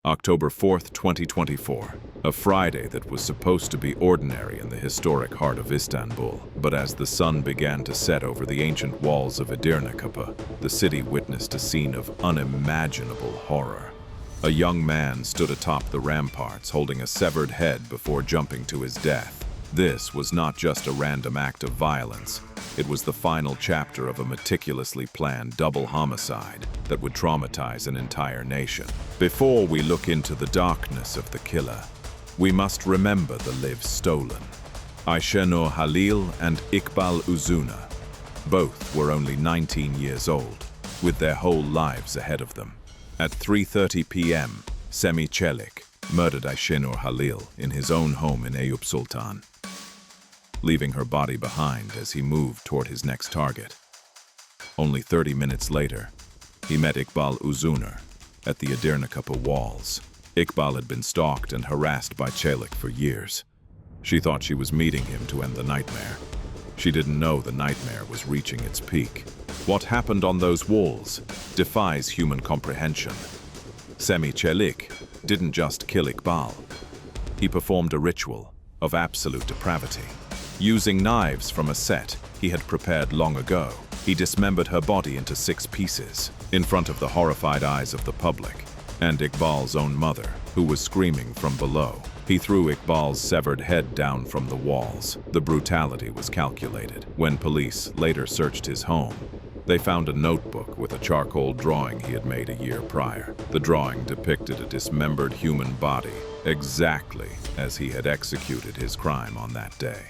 October 4th, 2024. A Friday that was supposed to be ordinary in the historic heart of Istanbul. But as the sun began to set over the ancient walls of Edirnekapı, the city witnessed a scene of unimaginable horror. A young man stood atop the ramparts holding a severed head before jumping to his death. This was not just a random act of violence. It was the final chapter of a meticulously planned double homicide that would traumatize an entire nation. Before we look into the darkness of the killer, we must remember the lives stolen. Ayşenur Halil and İkbal Uzuner. Both were only 19 years old, with their whole lives ahead of them. At 3:30 p.m., Semih Çelik murdered Ayşenur Halil in his own home in Eyüp Sultan, leaving her body behind as he moved toward his next target. Only 30 minutes later, he met İkbal Uzuner at the Edirnekapı walls. İkbal had been stalked and harassed by Çelik for years. She thought she was meeting him to end the nightmare. She didn't know the nightmare was reaching its peak. What happened on those walls defies human comprehension. Semih Çelik didn't just kill İkbal. He performed a ritual of absolute depravity. Using knives from a set he had prepared long ago, he dismembered her body into 6 pieces in front of the horrified eyes of the public and İkbal's own mother, who was screaming from below. He threw İkbal's severed head down from the walls. The brutality was calculated. When police later searched his home, they found a notebook with a charcoal drawing he had made a year prior. The drawing depicted a dismembered human body, exactly as he had executed his crime on that day.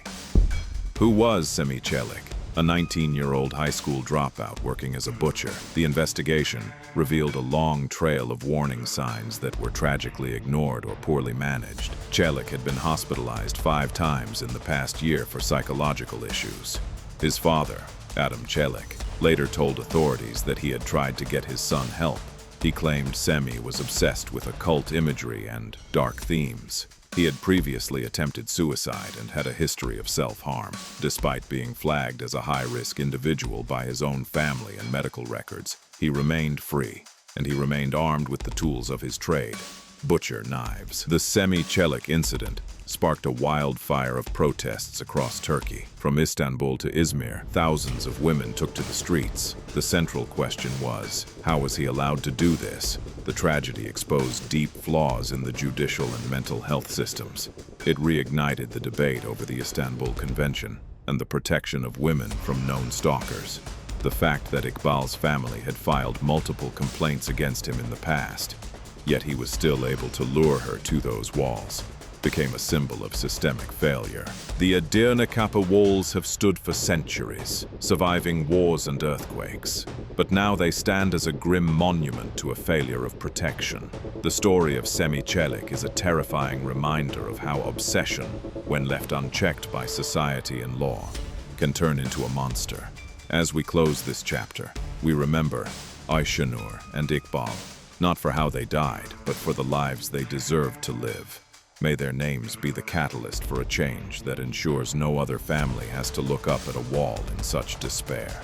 Who was Semih Çelik? A 19-year-old high school dropout working as a butcher. The investigation revealed a long trail of warning signs that were tragically ignored or poorly managed. Çelik had been hospitalized 5 times in the past year for psychological issues. His father, Adam Çelik, later told authorities that he had tried to get his son help. He claimed Semih was obsessed with occult imagery and dark themes. He had previously attempted suicide and had a history of self-harm. Despite being flagged as a high-risk individual by his own family and medical records, he remained free, and he remained armed with the tools of his trade, butcher knives. The Semih Çelik incident sparked a wildfire of protests across Turkey. From Istanbul to Izmir, thousands of women took to the streets. The central question was, how was he allowed to do this? The tragedy exposed deep flaws in the judicial and mental health systems. It reignited the debate over the Istanbul Convention and the protection of women from known stalkers. The fact that İkbal's family had filed multiple complaints against him in the past, yet he was still able to lure her to those walls, became a symbol of systemic failure. The Edirnekapı walls have stood for centuries, surviving wars and earthquakes. But now they stand as a grim monument to a failure of protection. The story of Semih Çelik is a terrifying reminder of how obsession, when left unchecked by society and law, can turn into a monster. As we close this chapter, we remember Ayşenur and İkbal, not for how they died, but for the lives they deserved to live. May their names be the catalyst for a change that ensures no other family has to look up at a wall in such despair.